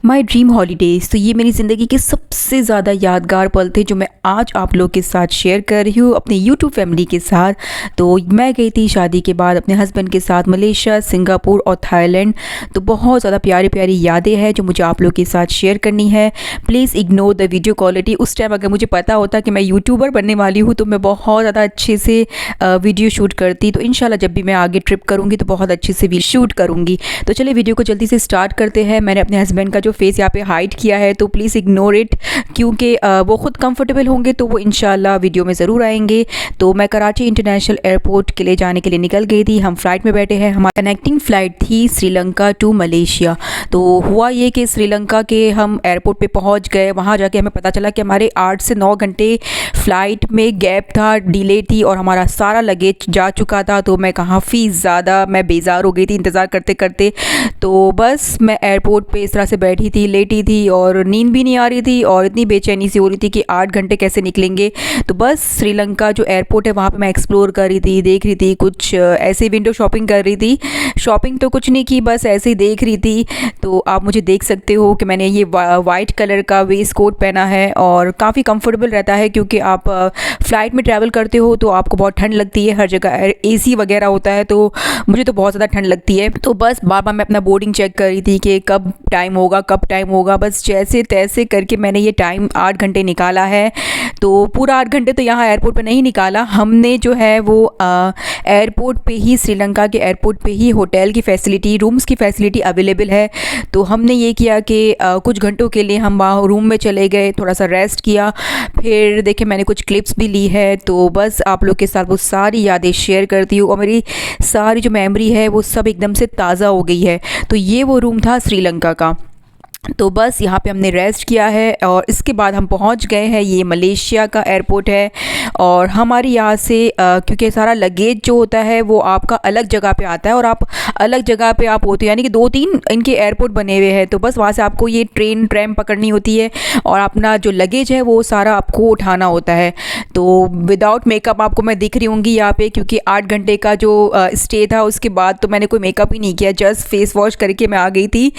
My dream holidays. तो ये मेरी ज़िंदगी के सबसे ज़्यादा यादगार पल थे जो मैं आज आप लोग के साथ शेयर कर रही हूँ अपने यूट्यूब फैमिली के साथ। तो मैं गई थी शादी के बाद अपने हस्बैंड के साथ मलेशिया, सिंगापुर और थाईलैंड। तो बहुत ज़्यादा प्यारी प्यारी यादें हैं जो मुझे आप लोग के साथ शेयर करनी है। Please ignore the video quality. उस टाइम अगर मुझे पता होता कि मैं यूट्यूबर बनने वाली हूँ तो मैं बहुत ज़्यादा अच्छे से वीडियो शूट करती। तो इंशाल्लाह जब भी मैं आगे ट्रिप करूँगी तो बहुत अच्छे से शूट करूँगी। तो चलिए वीडियो को जल्दी से स्टार्ट करते हैं। मैंने अपने हस्बैंड का जो फेस यहाँ पे हाइड किया है तो प्लीज़ इग्नोर इट, क्योंकि वो खुद कंफर्टेबल होंगे तो वो इंशाल्लाह वीडियो में ज़रूर आएंगे। तो मैं कराची इंटरनेशनल एयरपोर्ट के लिए जाने के लिए निकल गई थी। हम फ्लाइट में बैठे हैं। हमारी कनेक्टिंग फ़्लाइट थी श्रीलंका टू मलेशिया। तो हुआ ये कि श्रीलंका के हम एयरपोर्ट पे पहुंच गए। वहाँ जाके हमें पता चला कि हमारे 8 से 9 घंटे फ़्लाइट में गैप था, डिले थी और हमारा सारा लगेज जा चुका था। तो मैं काफ़ी ज़्यादा बेजार हो गई थी इंतज़ार करते करते। तो बस मैं एयरपोर्ट पे इस तरह से बैठी थी, लेटी थी और नींद भी नहीं आ रही थी और इतनी बेचैनी सी हो रही थी कि 8 घंटे कैसे निकलेंगे। तो बस श्रीलंका जो एयरपोर्ट है वहाँ पे मैं एक्सप्लोर कर रही थी, देख रही थी, कुछ ऐसे विंडो शॉपिंग कर रही थी। शॉपिंग तो कुछ नहीं की, बस ऐसे ही देख रही थी। तो आप मुझे देख सकते हो कि मैंने ये वाइट कलर का वेस्ट कोट पहना है और काफ़ी कंफर्टेबल रहता है, क्योंकि आप फ़्लाइट में ट्रैवल करते हो तो आपको बहुत ठंड लगती है। हर जगह AC वगैरह होता है तो मुझे तो बहुत ज़्यादा ठंड लगती है। तो बस बार बार मैं अपना बोर्डिंग चेक कर रही थी कि कब टाइम होगा, कब टाइम होगा। बस जैसे तैसे करके मैंने ये टाइम 8 घंटे निकाला है। तो पूरा 8 घंटे तो यहाँ एयरपोर्ट पे नहीं निकाला हमने, जो है वो एयरपोर्ट पे ही, श्रीलंका के एयरपोर्ट पे ही होटल की फ़ैसिलिटी, रूम्स की फ़ैसिलिटी अवेलेबल है। तो हमने ये किया कि कुछ घंटों के लिए हम वहाँ रूम में चले गए, थोड़ा सा रेस्ट किया। फिर देखिए मैंने कुछ क्लिप्स भी ली है। तो बस आप लोग के साथ वो सारी यादें शेयर करती हूँ और मेरी सारी जो मेमोरी है वो सब एकदम से ताज़ा हो गई है। तो ये वो रूम था श्रीलंका का। तो बस यहाँ पे हमने रेस्ट किया है और इसके बाद हम पहुँच गए हैं। ये मलेशिया का एयरपोर्ट है और हमारी यहाँ से क्योंकि सारा लगेज जो होता है वो आपका अलग जगह पे आता है और आप अलग जगह पे आप होते हो, यानी कि 2-3 इनके एयरपोर्ट बने हुए हैं। तो बस वहाँ से आपको ये ट्रैम पकड़नी होती है और अपना जो लगेज है वो सारा आपको उठाना होता है। तो विदाउट मेकअप आपको मैं दिख रही होंगी यहाँ पे, क्योंकि 8 घंटे का जो स्टे था उसके बाद तो मैंने कोई मेकअप ही नहीं किया, जस्ट फेस वॉश करके मैं आ गई थी।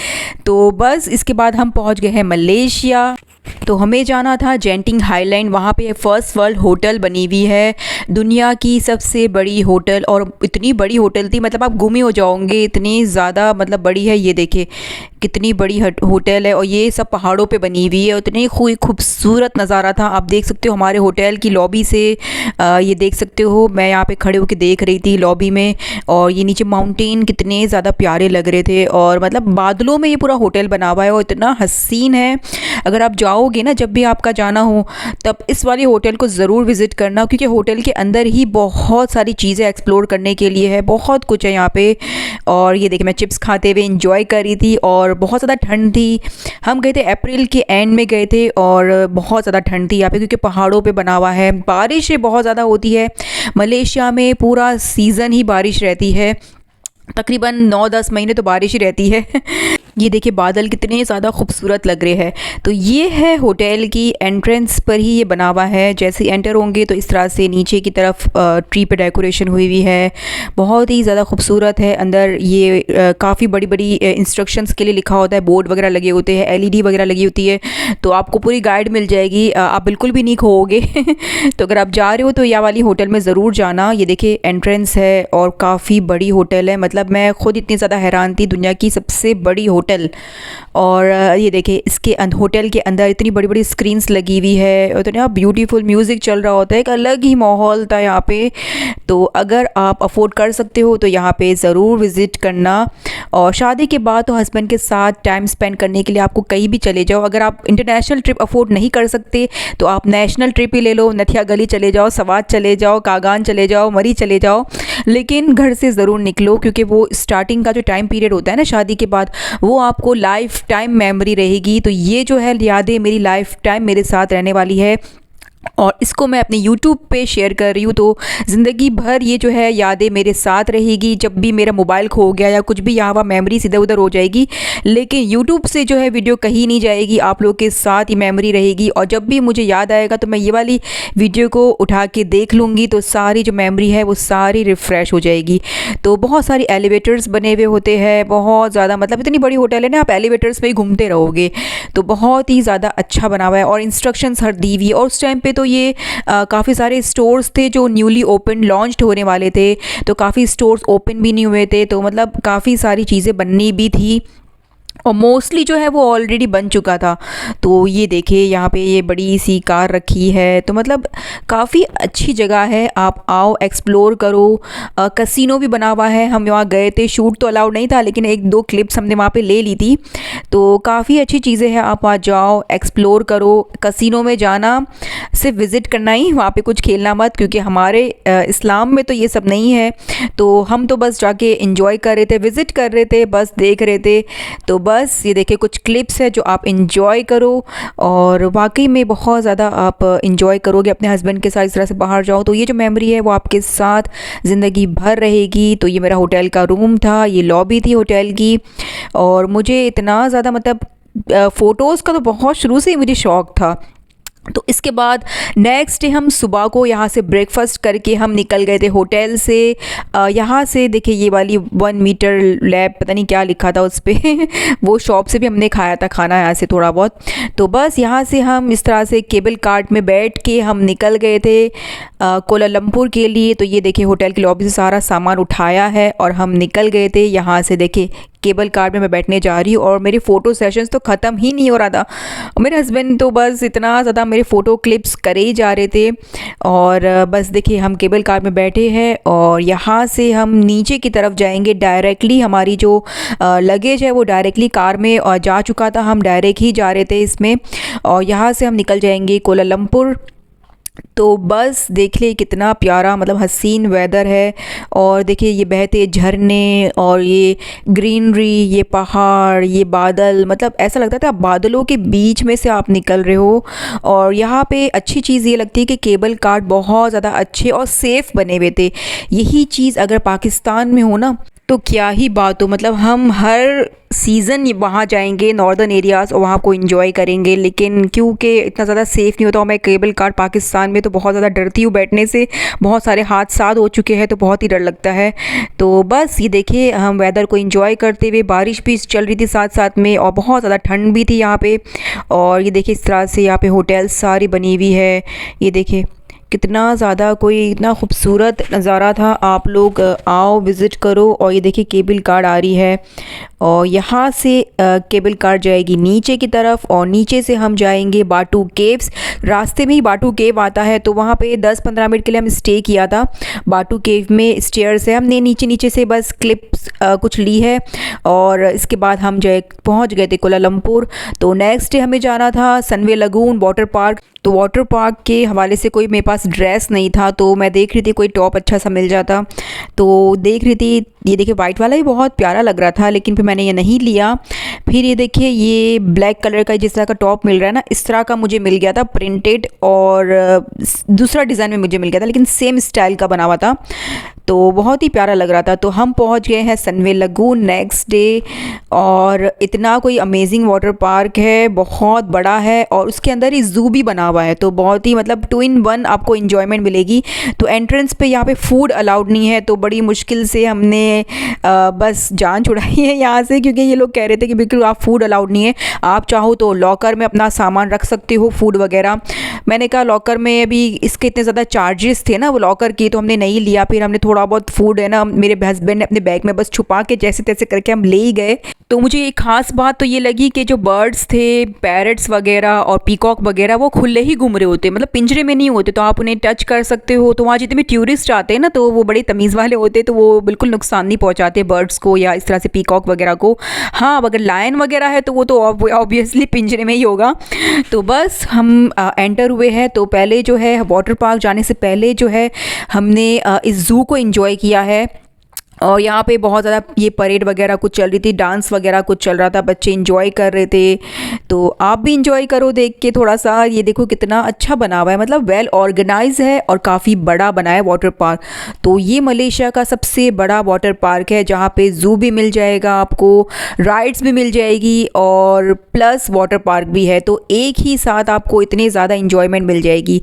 तो बस इसके बाद हम पहुंच गए हैं मलेशिया। तो हमें जाना था जेंटिंग हाईलैंड। वहाँ पे फर्स्ट वर्ल्ड होटल बनी हुई है, दुनिया की सबसे बड़ी होटल। और इतनी बड़ी होटल थी, मतलब आप गुमे हो जाओगे, इतनी ज़्यादा बड़ी है। ये देखिए कितनी बड़ी होटल है और ये सब पहाड़ों पे बनी हुई है। इतनी खूबसूरत नज़ारा था। आप देख सकते हो हमारे होटल की लॉबी से, ये देख सकते हो मैं यहाँ पे खड़े होकर देख रही थी लॉबी में, और ये नीचे माउंटेन कितने ज़्यादा प्यारे लग रहे थे और बादलों में ये पूरा होटल बना हुआ है और इतना हसीन है। अगर आप जाओगे ना, जब भी आपका जाना हो तब इस वाले होटल को ज़रूर विज़िट करना, क्योंकि होटल के अंदर ही बहुत सारी चीज़ें एक्सप्लोर करने के लिए है, बहुत कुछ है यहाँ पे। और ये देखिए मैं चिप्स खाते हुए एंजॉय कर रही थी और बहुत ज़्यादा ठंड थी। हम गए थे अप्रैल के एंड में गए थे और बहुत ज़्यादा ठंड थी यहाँ पे, क्योंकि पहाड़ों पे बना हुआ है। बारिशें बहुत ज़्यादा होती है मलेशिया में, पूरा सीज़न ही बारिश रहती है, तकरीबन 9-10 महीने तो बारिश ही रहती है। ये देखिए बादल कितने ज़्यादा खूबसूरत लग रहे हैं। तो ये है होटल की एंट्रेंस पर ही ये बना हुआ है। जैसे एंटर होंगे तो इस तरह से नीचे की तरफ ट्री पे डेकोरेशन हुई हुई है, बहुत ही ज़्यादा खूबसूरत है। अंदर ये काफ़ी बड़ी बड़ी इंस्ट्रक्शंस के लिए लिखा होता है, बोर्ड वगैरह लगे होते हैं, LED वगैरह लगी होती है, तो आपको पूरी गाइड मिल जाएगी, आप बिल्कुल भी नहीं खोओगे। तो अगर आप जा रहे हो तो यह वाली होटल में ज़रूर जाना। ये देखिए एंट्रेंस है और काफ़ी बड़ी होटल है, मतलब मैं खुद इतनी ज़्यादा हैरान थी, दुनिया की सबसे बड़ी होटल। और ये देखिए इसके होटल के अंदर इतनी बड़ी बड़ी स्क्रीन्स लगी हुई है और इतना ब्यूटीफुल म्यूज़िक चल रहा होता है, एक अलग ही माहौल था यहाँ पे। तो अगर आप अफोर्ड कर सकते हो तो यहाँ पे ज़रूर विज़िट करना। और शादी के बाद तो हस्बैंड के साथ टाइम स्पेंड करने के लिए आपको कहीं भी चले जाओ। अगर आप इंटरनेशनल ट्रिप अफोर्ड नहीं कर सकते तो आप नेशनल ट्रिप ही ले लो, नथिया गली चले जाओ, सवात चले जाओ, कागान चले जाओ, मरी चले जाओ, लेकिन घर से ज़रूर निकलो, क्योंकि वो स्टार्टिंग का जो टाइम पीरियड होता है ना शादी के बाद, वो आपको लाइफ टाइम मेमोरी रहेगी। तो ये जो है यादें मेरी लाइफ टाइम मेरे साथ रहने वाली है। और इसको मैं अपने YouTube पे शेयर कर रही हूँ। तो ज़िंदगी भर ये जो है यादें मेरे साथ रहेगी। जब भी मेरा मोबाइल खो गया या कुछ भी यहाँ वहाँ मेमोरीज इधर उधर हो जाएगी, लेकिन YouTube से जो है वीडियो कहीं नहीं जाएगी, आप लोग के साथ ही मेमोरी रहेगी। और जब भी मुझे याद आएगा तो मैं ये वाली वीडियो को उठा के देख लूँगी, तो सारी जो मेमोरी है वो सारी रिफ़्रेश हो जाएगी। तो बहुत सारी एलिवेटर्स बने हुए होते हैं, बहुत ज़्यादा, मतलब इतनी बड़ी होटल है ना, आप एलिवेटर्स में ही घूमते रहोगे। तो बहुत ही ज़्यादा अच्छा बना हुआ है और इंस्ट्रक्शंस हर दी हुई है। और उस टाइम पे तो ये काफ़ी सारे स्टोर्स थे जो न्यूली ओपन लॉन्च्ड होने वाले थे, तो काफ़ी स्टोर्स ओपन भी नहीं हुए थे, तो मतलब काफ़ी सारी चीज़ें बननी भी थी और मोस्टली जो है वो ऑलरेडी बन चुका था। तो ये देखिए यहाँ पे ये बड़ी सी कार रखी है, तो मतलब काफ़ी अच्छी जगह है, आप आओ एक्सप्लोर करो। कसिनो भी बना हुआ है, हम वहाँ गए थे, शूट तो अलाउड नहीं था लेकिन एक दो क्लिप्स हमने वहाँ पे ले ली थी। तो काफ़ी अच्छी चीज़ें हैं, आप वहाँ जाओ एक्सप्लोर करो। कसिनो में जाना सिर्फ विज़िट करना ही, वहाँ पे कुछ खेलना मत, क्योंकि हमारे इस्लाम में तो ये सब नहीं है। तो हम तो बस जाके इंजॉय कर रहे थे, विज़िट कर रहे थे, बस देख रहे थे। तो बस ये देखिए कुछ क्लिप्स है जो आप इंजॉय करो और वाकई में बहुत ज़्यादा आप इंजॉय करोगे अपने हस्बैंड के साथ इस तरह से बाहर जाओ। तो ये जो मेमोरी है वो आपके साथ ज़िंदगी भर रहेगी। तो ये मेरा होटल का रूम था, ये लॉबी थी होटल की। और मुझे इतना ज़्यादा मतलब फ़ोटोज़ का तो बहुत शुरू से ही मुझे शौक़ था। तो इसके बाद नेक्स्ट डे हम सुबह को यहाँ से ब्रेकफास्ट करके हम निकल गए थे होटल से। यहाँ से देखिए ये वाली 1 मीटर लैब, पता नहीं क्या लिखा था उस पर वो शॉप से भी हमने खाया था खाना यहाँ से थोड़ा बहुत। तो बस यहाँ से हम इस तरह से केबल कार्ट में बैठ के हम निकल गए थे कोलालमपुर के लिए। तो ये देखिए होटल की लॉबी से सारा सामान उठाया है और हम निकल गए थे। यहाँ से देखिए केबल कार्ट में मैं बैठने जा रही हूँ और मेरे फ़ोटो सेशंस तो ख़त्म ही नहीं हो रहा था। मेरे हस्बैंड तो बस इतना ज़्यादा मेरे फ़ोटो क्लिप्स करे ही जा रहे थे। और बस देखिए हम केबल कार्ट में बैठे हैं और यहाँ से हम नीचे की तरफ जाएंगे डायरेक्टली। हमारी जो लगेज है वो डायरेक्टली कार में जा चुका था, हम डायरेक्ट ही जा रहे थे इसमें। और यहाँ से हम निकल जाएंगे कोलालमपुर। तो बस देख ले कितना प्यारा मतलब हसीन वेदर है। और देखिए ये बहते झरने और ये ग्रीनरी, ये पहाड़, ये बादल, मतलब ऐसा लगता था बादलों के बीच में से आप निकल रहे हो। और यहाँ पे अच्छी चीज़ ये लगती है कि केबल कार्ट बहुत ज़्यादा अच्छे और सेफ़ बने हुए थे। यही चीज़ अगर पाकिस्तान में हो ना तो क्या ही बात हो, मतलब हम हर सीज़न वहाँ जाएंगे नॉर्दर्न एरियाज़ और वहाँ को एंजॉय करेंगे। लेकिन क्योंकि इतना ज़्यादा सेफ़ नहीं होता और मैं केबल कार्ट पाकिस्तान में तो बहुत ज़्यादा डरती हूँ बैठने से, बहुत सारे हादसा हो चुके हैं तो बहुत ही डर लगता है। तो बस ये देखिए हम वेदर को एंजॉय करते हुए, बारिश भी चल रही थी साथ साथ में और बहुत ज़्यादा ठंड भी थी यहाँ पे। और ये देखिए इस तरह से यहाँ पे होटल सारी बनी हुई है। ये देखिए कितना ज़्यादा कोई इतना खूबसूरत नज़ारा था। आप लोग आओ विज़िट करो। और ये देखिए केबल कार आ रही है और यहाँ से केबल कार जाएगी नीचे की तरफ और नीचे से हम जाएंगे बाटू केव्स। रास्ते में ही बाटू केव आता है, तो वहाँ पे 10-15 मिनट के लिए हम स्टे किया था बाटू केव में। स्टेयर्स है, हमने नीचे नीचे से बस क्लिप्स कुछ ली है और इसके बाद हम पहुँच गए थे कोलालमपुर। तो नेक्स्ट डे हमें जाना था सनवे लगून वाटर पार्क। तो वाटर पार्क के हवाले से कोई मेरे पास ड्रेस नहीं था, तो मैं देख रही थी कोई टॉप अच्छा सा मिल जाता, तो देख रही थी। ये देखिए वाइट वाला भी बहुत प्यारा लग रहा था लेकिन फिर मैंने ये नहीं लिया। फिर ये देखिए ये ब्लैक कलर का जिस तरह का टॉप मिल रहा है ना, इस तरह का मुझे मिल गया था प्रिंटेड, और दूसरा डिज़ाइन में मुझे मिल गया था लेकिन सेम स्टाइल का बना हुआ था, तो बहुत ही प्यारा लग रहा था। तो हम पहुंच गए हैं सनवे लगून नेक्स्ट डे। और इतना कोई अमेजिंग वाटर पार्क है, बहुत बड़ा है और उसके अंदर ही ज़ू भी बना हुआ है, तो बहुत ही मतलब 2 in 1 आपको इन्जॉयमेंट मिलेगी। तो एंट्रेंस पे यहाँ पे फूड अलाउड नहीं है, तो बड़ी मुश्किल से हमने बस जान छुड़ाई है यहाँ से, क्योंकि ये लोग कह रहे थे कि बिल्कुल आप फूड अलाउड नहीं है, आप चाहो तो लॉकर में अपना सामान रख सकते हो फूड वगैरह। मैंने कहा लॉकर में अभी इसके इतने ज़्यादा चार्जेस थे ना वो लॉकर की, तो हमने नहीं लिया। फिर हमने थोड़ा बहुत फूड है ना मेरे हस्बैंड ने अपने बैग में बस छुपा के जैसे तैसे करके हम ले ही गए। तो मुझे एक ख़ास बात तो ये लगी कि जो बर्ड्स थे, पैरट्स वगैरह और पीकॉक वगैरह, वो खुले ही घूम रहे होते, मतलब पिंजरे में नहीं होते, तो आप उन्हें टच कर सकते हो। तो वहाँ जितने भी टूरिस्ट आते हैं ना तो वो बड़े तमीज़ वाले होते, तो वो बिल्कुल नुकसान नहीं पहुँचाते बर्ड्स को या इस तरह से पीकॉक वगैरह को। हाँ, अब अगर लायन वगैरह है तो वो तो ऑब्वियसली पिंजरे में ही होगा। तो बस हम एंटर हुए हैं। तो पहले जो है वाटर पार्क जाने से पहले जो है हमने इस ज़ू को एंजॉय किया है। और यहाँ पे बहुत ज़्यादा ये परेड वगैरह कुछ चल रही थी, डांस वगैरह कुछ चल रहा था, बच्चे इंजॉय कर रहे थे। तो आप भी इंजॉय करो देख के थोड़ा सा। ये देखो कितना अच्छा बना हुआ है, मतलब वेल ऑर्गेनाइज है और काफ़ी बड़ा बना है वाटर पार्क। तो ये मलेशिया का सबसे बड़ा वाटर पार्क है, जहाँ पे ज़ू भी मिल जाएगा आपको, राइड्स भी मिल जाएगी और प्लस वाटर पार्क भी है। तो एक ही साथ आपको इतने ज़्यादा इंजॉयमेंट मिल जाएगी।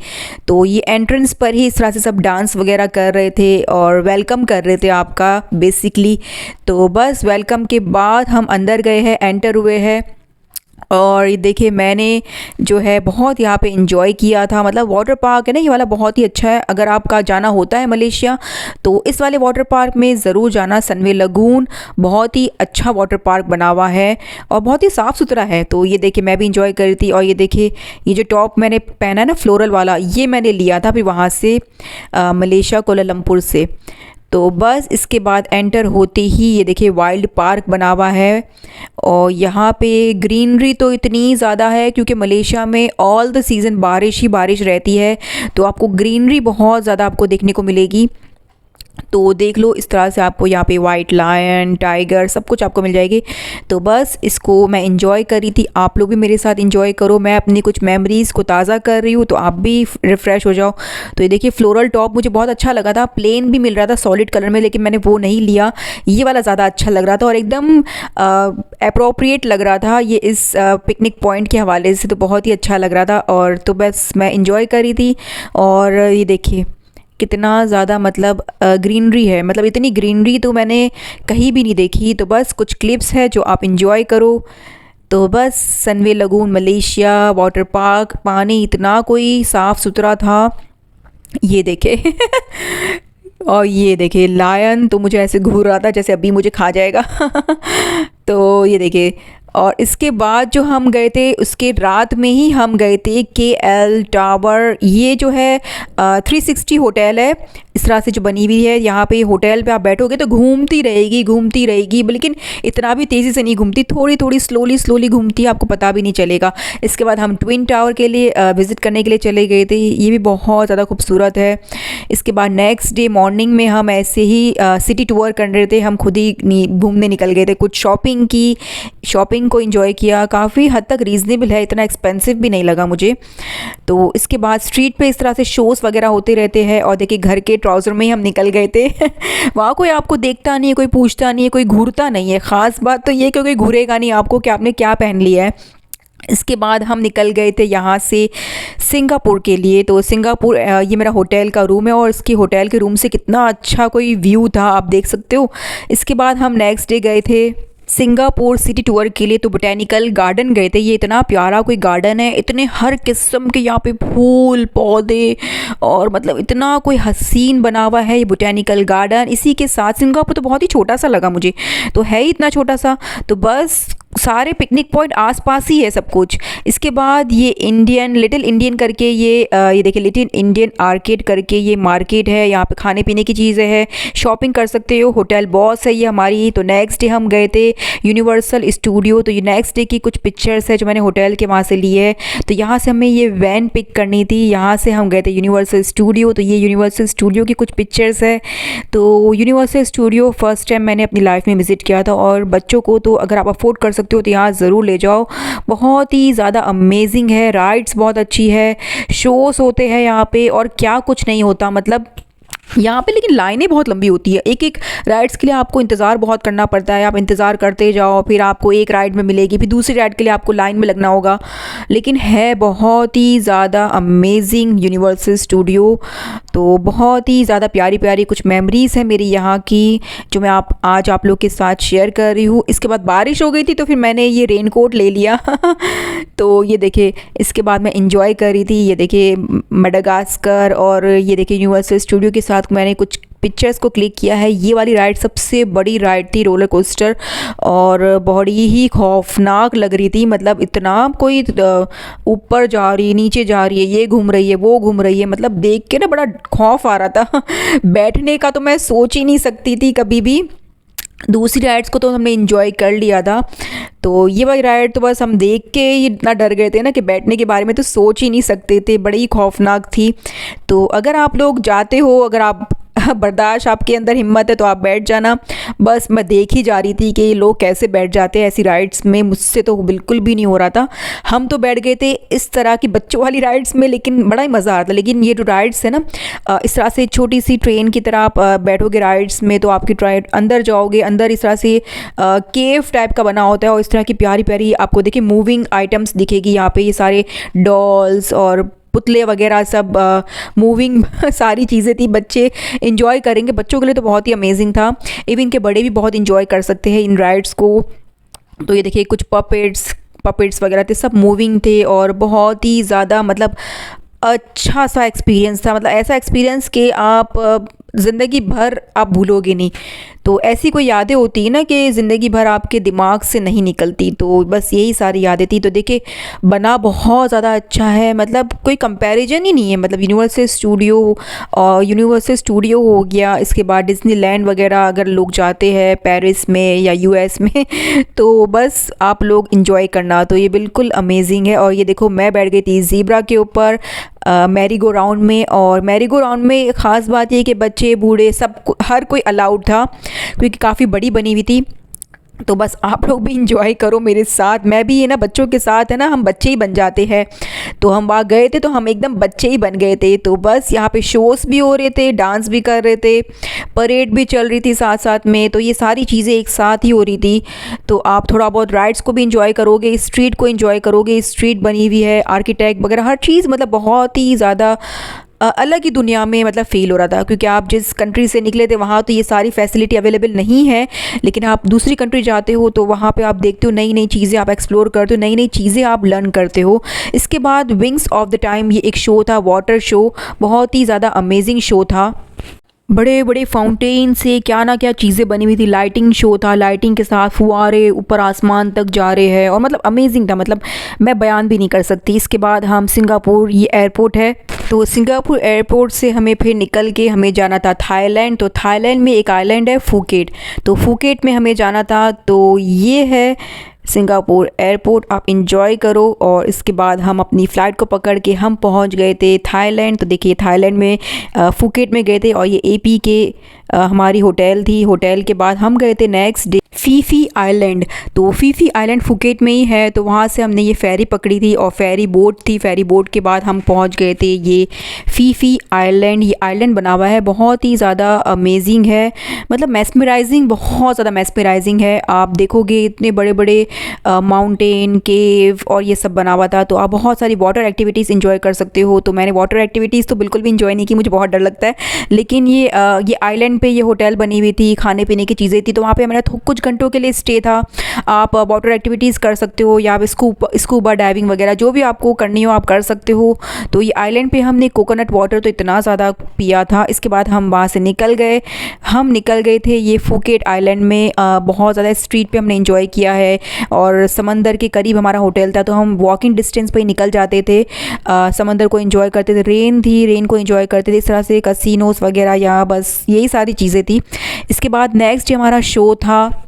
तो ये एंट्रेंस पर ही इस तरह से सब डांस वगैरह कर रहे थे और वेलकम कर रहे थे आपका बेसिकली। तो बस वेलकम के बाद हम अंदर गए हैं, एंटर हुए हैं। और ये देखिए मैंने जो है बहुत यहाँ पे इंजॉय किया था। मतलब वाटर पार्क है ना ये वाला, बहुत ही अच्छा है। अगर आपका जाना होता है मलेशिया तो इस वाले वाटर पार्क में ज़रूर जाना। सनवे लगून बहुत ही अच्छा वाटर पार्क बना हुआ है और बहुत ही साफ़ सुथरा है। तो ये देखिए मैं भी इंजॉय कर रही थी। और ये देखिए ये जो टॉप मैंने पहना है ना फ्लोरल वाला, ये मैंने लिया था फिर वहाँ से मलेशिया कोलालमपुर से। तो बस इसके बाद एंटर होते ही ये देखिए वाइल्ड पार्क बना हुआ है। और यहाँ पे ग्रीनरी तो इतनी ज़्यादा है क्योंकि मलेशिया में ऑल द सीज़न बारिश ही बारिश रहती है, तो आपको ग्रीनरी बहुत ज़्यादा आपको देखने को मिलेगी। तो देख लो इस तरह से आपको यहाँ पे वाइट लायन, टाइगर सब कुछ आपको मिल जाएगी। तो बस इसको मैं इंजॉय कर रही थी, आप लोग भी मेरे साथ इंजॉय करो। मैं अपनी कुछ मेमोरीज़ को ताज़ा कर रही हूँ, तो आप भी रिफ़्रेश हो जाओ। तो ये देखिए फ्लोरल टॉप मुझे बहुत अच्छा लगा था, प्लेन भी मिल रहा था सॉलिड कलर में, लेकिन मैंने वो नहीं लिया। ये वाला ज़्यादा अच्छा लग रहा था और एकदम अप्रोप्रिएट लग रहा था ये इस पिकनिक पॉइंट के हवाले से। तो बहुत ही अच्छा लग रहा था और तो बस मैं इंजॉय कर रही थी। और ये देखिए कितना ज़्यादा मतलब ग्रीनरी है, मतलब इतनी ग्रीनरी तो मैंने कहीं भी नहीं देखी। तो बस कुछ क्लिप्स है जो आप इंजॉय करो। तो बस सनवे लगून मलेशिया वाटर पार्क, पानी इतना कोई साफ़ सुथरा था, ये देखे और ये देखिए लायन तो मुझे ऐसे घूर रहा था जैसे अभी मुझे खा जाएगा तो ये देखिए। और इसके बाद जो हम गए थे उसके रात में ही हम गए थे KL टावर। ये जो है 360 होटल है इस तरह से जो बनी हुई है। यहाँ पे होटल पे आप बैठोगे तो घूमती रहेगी, लेकिन इतना भी तेज़ी से नहीं घूमती, थोड़ी थोड़ी स्लोली घूमती है, आपको पता भी नहीं चलेगा। इसके बाद हम ट्विन टावर के लिए विज़िट करने के लिए चले गए थे, ये भी बहुत ज़्यादा खूबसूरत है। इसके बाद नेक्स्ट डे मॉर्निंग में हम ऐसे ही सिटी टूर कर रहे थे, हम खुद ही घूमने निकल गए थे। कुछ शॉपिंग की, शॉपिंग को एंजॉय किया, काफ़ी हद तक रीज़नेबल है, इतना एक्सपेंसिव भी नहीं लगा मुझे। तो इसके बाद स्ट्रीट पे इस तरह से शोज़ वगैरह होते रहते हैं। और देखिए घर के ट्राउज़र में ही हम निकल गए थे वहाँ कोई आपको देखता नहीं है, कोई पूछता नहीं है, कोई घूरता नहीं है। ख़ास बात तो ये कि कोई घूरेगा नहीं आपको कि आपने क्या पहन लिया है। इसके बाद हम निकल गए थे यहाँ से सिंगापुर के लिए। तो सिंगापुर ये मेरा होटल का रूम है और इसके होटल के रूम से कितना अच्छा कोई व्यू था आप देख सकते हो। इसके बाद हम नेक्स्ट डे गए थे सिंगापुर सिटी टूर के लिए। तो बोटेनिकल गार्डन गए थे, ये इतना प्यारा कोई गार्डन है, इतने हर किस्म के यहाँ पे फूल पौधे और मतलब इतना कोई हसीन बना हुआ है ये बोटेनिकल गार्डन। इसी के साथ सिंगापुर तो बहुत ही छोटा सा लगा मुझे, तो है ही इतना छोटा सा। तो बस सारे पिकनिक पॉइंट आसपास ही है सब कुछ। इसके बाद ये लिटिल इंडियन करके ये देखिए लिटिल इंडियन आर्केड करके ये मार्केट है, यहाँ पे खाने पीने की चीज़ें हैं, शॉपिंग कर सकते हो। होटल बॉस है ये हमारी। तो नेक्स्ट डे हम गए थे यूनिवर्सल स्टूडियो। तो ये नेक्स्ट डे की कुछ पिक्चर्स है जो मैंने होटल के वहाँ से ली है। तो यहाँ से हमें ये वैन पिक करनी थी, यहाँ से हम गए थे यूनिवर्सल स्टूडियो। तो ये यूनिवर्सल स्टूडियो की कुछ पिक्चर्स है। तो यूनिवर्सल स्टूडियो फर्स्ट टाइम मैंने अपनी लाइफ में विज़िट किया था और बच्चों को तो अगर आप अफोर्ड कर सकते हो तो यहाँ ज़रूर ले जाओ, बहुत ही ज़्यादा अमेजिंग है। राइड्स बहुत अच्छी है, शोज़ होते हैं यहाँ पे और क्या कुछ नहीं होता मतलब यहाँ पे। लेकिन लाइनें बहुत लंबी होती है, एक एक राइड्स के लिए आपको इंतज़ार बहुत करना पड़ता है। आप इंतज़ार करते जाओ, फिर आपको एक राइड में मिलेगी, फिर दूसरी राइड के लिए आपको लाइन में लगना होगा। लेकिन है बहुत ही ज़्यादा अमेजिंग यूनिवर्सल स्टूडियो। तो बहुत ही ज़्यादा प्यारी प्यारी कुछ मेमोरीज़ है मेरी यहाँ की जो मैं आज आप लोग के साथ शेयर कर रही हूँ। इसके बाद बारिश हो गई थी तो फिर मैंने ये रेन कोट ले लिया तो ये देखिए इसके बाद मैं इंजॉय कर रही थी। ये देखिए मेडागास्कर और ये देखिए यूनिवर्सल स्टूडियो के साथ मैंने कुछ पिक्चर्स को क्लिक किया है। ये वाली राइड सबसे बड़ी राइड थी, रोलर कोस्टर, और बड़ी ही खौफनाक लग रही थी। मतलब इतना कोई ऊपर जा रही है, नीचे जा रही है, ये घूम रही है, वो घूम रही है, मतलब देख के ना बड़ा खौफ आ रहा था बैठने का तो मैं सोच ही नहीं सकती थी कभी भी। दूसरी राइड्स को तो हमने इंजॉय कर लिया था, तो ये वाली राइड तो बस हम देख के ही इतना डर गए थे ना कि बैठने के बारे में तो सोच ही नहीं सकते थे, बड़ी ही खौफनाक थी। तो अगर आप लोग जाते हो, अगर आप बर्दाश्त आपके अंदर हिम्मत है तो आप बैठ जाना। बस मैं देख ही जा रही थी कि ये लोग कैसे बैठ जाते हैं ऐसी राइड्स में, मुझसे तो बिल्कुल भी नहीं हो रहा था। हम तो बैठ गए थे इस तरह की बच्चों वाली राइड्स में, लेकिन बड़ा ही मज़ा आ रहा था। लेकिन ये जो राइड्स है ना, इस तरह से छोटी सी ट्रेन की तरह आप बैठोगे राइड्स में, तो आपकी राइड अंदर जाओगे, अंदर इस तरह से केव टाइप का बना होता है और इस तरह की प्यारी प्यारी आपको देखिए मूविंग आइटम्स दिखेगी यहाँ पे। ये सारे डॉल्स और पुतले वगैरह सब मूविंग सारी चीज़ें थी। बच्चे इंजॉय करेंगे, बच्चों के लिए तो बहुत ही अमेजिंग था। इवन के बड़े भी बहुत इंजॉय कर सकते हैं इन राइड्स को। तो ये देखिए कुछ पपेट्स वगैरह थे, सब मूविंग थे और बहुत ही ज़्यादा मतलब अच्छा सा एक्सपीरियंस था। मतलब ऐसा एक्सपीरियंस कि आप ज़िंदगी भर आप भूलोगे नहीं। तो ऐसी कोई यादें होती है ना कि ज़िंदगी भर आपके दिमाग से नहीं निकलती, तो बस यही सारी यादें थी। तो देखिए बना बहुत ज़्यादा अच्छा है, मतलब कोई कंपैरिजन ही नहीं है। मतलब यूनिवर्सल स्टूडियो हो गया, इसके बाद डिज्नीलैंड वगैरह अगर लोग जाते हैं पेरिस में या यूएस में तो बस आप लोग इंजॉय करना। तो ये बिल्कुल अमेजिंग है। और ये देखो मैं बैठ गई थी ज़ीब्रा के ऊपर मैरी गो राउंड में। और मैरी गो राउंड में ख़ास बात ये कि बच्चे बूढ़े सब हर कोई अलाउड था, क्योंकि काफ़ी बड़ी बनी हुई थी। तो बस आप लोग भी इंजॉय करो मेरे साथ। मैं भी ये ना बच्चों के साथ है ना, हम बच्चे ही बन जाते हैं। तो हम वहाँ गए थे तो हम एकदम बच्चे ही बन गए थे। तो बस यहाँ पे शोज़ भी हो रहे थे, डांस भी कर रहे थे, परेड भी चल रही थी साथ साथ में। तो ये सारी चीज़ें एक साथ ही हो रही थी। तो आप थोड़ा बहुत राइड्स को भी इंजॉय करोगे, स्ट्रीट को इंजॉय करोगे। स्ट्रीट बनी हुई है, आर्किटेक्ट वगैरह हर चीज़ मतलब बहुत ही ज़्यादा अलग ही दुनिया में मतलब फ़ील हो रहा था। क्योंकि आप जिस कंट्री से निकले थे वहाँ तो ये सारी फैसिलिटी अवेलेबल नहीं है, लेकिन आप दूसरी कंट्री जाते हो तो वहाँ पे आप देखते हो नई नई चीज़ें, आप एक्सप्लोर करते हो, नई नई चीज़ें आप लर्न करते हो। इसके बाद विंग्स ऑफ द टाइम ये एक शो था, वाटर शो, बहुत ही ज़्यादा अमेजिंग शो था। बड़े बड़े फाउंटेन से क्या ना क्या चीज़ें बनी हुई थी। लाइटिंग शो था, लाइटिंग के साथ फुहारे ऊपर आसमान तक जा रहे हैं और मतलब अमेजिंग था, मतलब मैं बयान भी नहीं कर सकती। इसके बाद हम सिंगापुर, ये एयरपोर्ट है, तो सिंगापुर एयरपोर्ट से हमें फिर निकल के हमें जाना था थाईलैंड। तो थाईलैंड में एक आइलैंड है फुकेट, तो फुकेट में हमें जाना था। तो ये है सिंगापुर एयरपोर्ट, आप इंजॉय करो। और इसके बाद हम अपनी फ़्लाइट को पकड़ के हम पहुंच गए थे थाईलैंड। तो देखिए थाईलैंड में फुकेट में गए थे और ये एपी के हमारी होटल थी। होटल के बाद हम गए थे नेक्स्ट डे फीफी आइलैंड। तो फीफी आइलैंड फुकेट में ही है, तो वहाँ से हमने ये फेरी पकड़ी थी और फेरी बोट थी। फेरी बोट के बाद हम पहुँच गए थे ये फीफी आइलैंड। ये आइलैंड बना हुआ है, बहुत ही ज़्यादा अमेजिंग है, मतलब मेस्मराइजिंग, बहुत ज़्यादा मेस्मराइजिंग है। आप देखोगे इतने बड़े बड़े माउंटेन, केव और ये सब बना हुआ था। तो आप बहुत सारी वाटर एक्टिविटीज़ इंजॉय कर सकते हो। तो मैंने वाटर एक्टिविटीज़ तो बिल्कुल भी इंजॉय नहीं की, मुझे बहुत डर लगता है। लेकिन ये आइलैंड पे ये होटल बनी हुई थी, खाने पीने की चीज़ें थी, तो वहाँ पे हमारा कुछ घंटों के लिए स्टे था। आप वाटर एक्टिविटीज़ कर सकते हो या स्कूबा डाइविंग वगैरह जो भी आपको करनी हो आप कर सकते हो। तो ये आइलैंड पे हमने कोकोनट वाटर तो इतना ज़्यादा पिया था। इसके बाद हम वहाँ से निकल गए थे ये फुकेट आइलैंड में। बहुत ज़्यादा स्ट्रीट पे हमने इंजॉय किया है और समंदर के करीब हमारा होटल था, तो हम वॉकिंग डिस्टेंस पे ही निकल जाते थे, समंदर को एंजॉय करते थे। रेन को एंजॉय करते थे, इस तरह से कसिनोस वगैरह, या बस यही सारी चीज़ें थी। इसके बाद नेक्स्ट हमारा शो था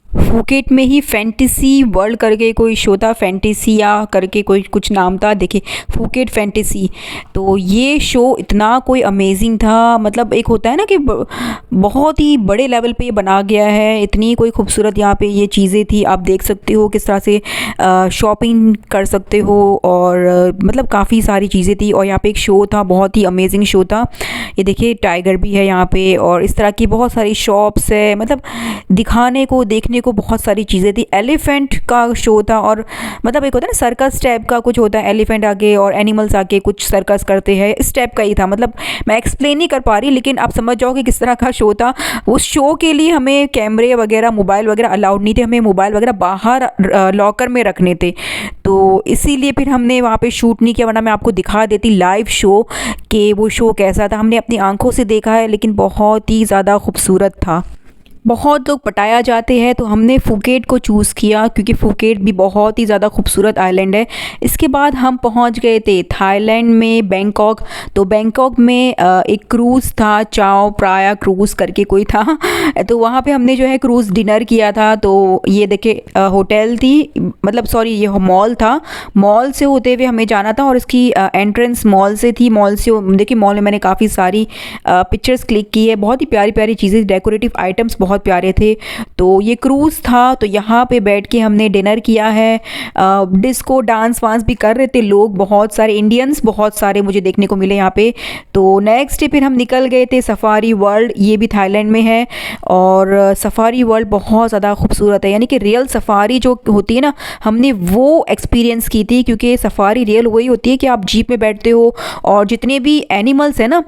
फुकेट में ही फैंटेसी वर्ल्ड करके कोई शो था, फैंटेसिया करके कोई कुछ नाम था, देखिए फुकेट फैंटेसी। तो ये शो इतना कोई अमेजिंग था, मतलब एक होता है ना कि बहुत ही बड़े लेवल पे ये बना गया है, इतनी कोई खूबसूरत यहाँ पे ये चीज़ें थी। आप देख सकते हो किस तरह से शॉपिंग कर सकते हो और मतलब काफ़ी सारी चीज़ें थी। और यहाँ पे एक शो था, बहुत ही अमेजिंग शो था। ये देखिए टाइगर भी है यहाँ पे और इस तरह की बहुत सारी शॉप्स है, मतलब दिखाने को देखने को बहुत सारी चीज़ें थी। एलिफेंट का शो था और मतलब एक होता है ना सर्कस टाइप का कुछ होता है, एलिफेंट आके और एनिमल्स आके कुछ सर्कस करते हैं, इस टाइप का ही था। मतलब मैं एक्सप्लेन नहीं कर पा रही, लेकिन आप समझ जाओगे किस तरह का शो था। उस शो के लिए हमें कैमरे वगैरह, मोबाइल वगैरह अलाउड नहीं थे, हमें मोबाइल वगैरह बाहर लॉकर में रखने थे। तो इसीलिए फिर हमने वहाँ पे शूट नहीं किया, वरना मैं आपको दिखा देती लाइव शो कि वो शो कैसा था। हमने अपनी आंखों से देखा है, लेकिन बहुत ही ज़्यादा खूबसूरत था। बहुत लोग पटाया जाते हैं तो हमने फुकेट को चूज़ किया क्योंकि फुकेट भी बहुत ही ज़्यादा खूबसूरत आइलैंड है। इसके बाद हम पहुंच गए थे थाईलैंड में बैंकॉक। तो बैंकॉक में एक क्रूज़ था, चाओ प्राया क्रूज़ करके कोई था तो वहाँ पे हमने जो है क्रूज़ डिनर किया था। तो ये देखिए होटल थी, मतलब सॉरी ये मॉल था, मॉल से होते हुए हमें जाना था और इसकी एंट्रेंस मॉल से थी। मॉल से देखिए मॉल में मैंने काफ़ी सारी पिक्चर्स क्लिक की है, बहुत ही प्यारी प्यारी चीज़ें, डेकोरेटिव आइटम्स बहुत प्यारे थे। तो ये क्रूज़ था, तो यहाँ पे बैठ के हमने डिनर किया है। डिस्को डांस वांस भी कर रहे थे लोग, बहुत सारे इंडियंस बहुत सारे मुझे देखने को मिले यहाँ पे। तो नेक्स्ट डे फिर हम निकल गए थे सफारी वर्ल्ड, ये भी थाईलैंड में है और सफारी वर्ल्ड बहुत ज़्यादा खूबसूरत है, यानी कि रियल सफारी जो होती है ना, हमने वो एक्सपीरियंस की थी। क्योंकि सफारी रियल वही होती है कि आप जीप में बैठते हो और जितने भी एनिमल्स हैं ना,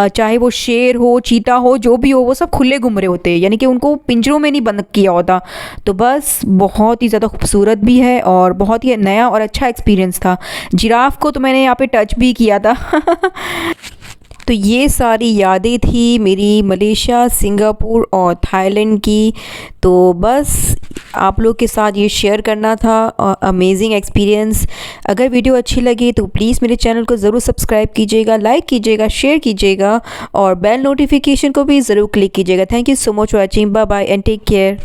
चाहे वो शेर हो, चीता हो, जो भी हो, वो सब खुले घूम रहे होते हैं, यानी कि उनको पिंजरों में नहीं बंद किया होता। तो बस बहुत ही ज़्यादा खूबसूरत भी है और बहुत ही नया और अच्छा एक्सपीरियंस था। जिराफ को तो मैंने यहाँ पे टच भी किया था तो ये सारी यादें थी मेरी मलेशिया, सिंगापुर और थाईलैंड की। तो बस आप लोग के साथ ये शेयर करना था, अमेजिंग एक्सपीरियंस। अगर वीडियो अच्छी लगी तो प्लीज़ मेरे चैनल को ज़रूर सब्सक्राइब कीजिएगा, लाइक कीजिएगा, शेयर कीजिएगा और बेल नोटिफिकेशन को भी ज़रूर क्लिक कीजिएगा। Thank you so much for watching. Bye bye and take care.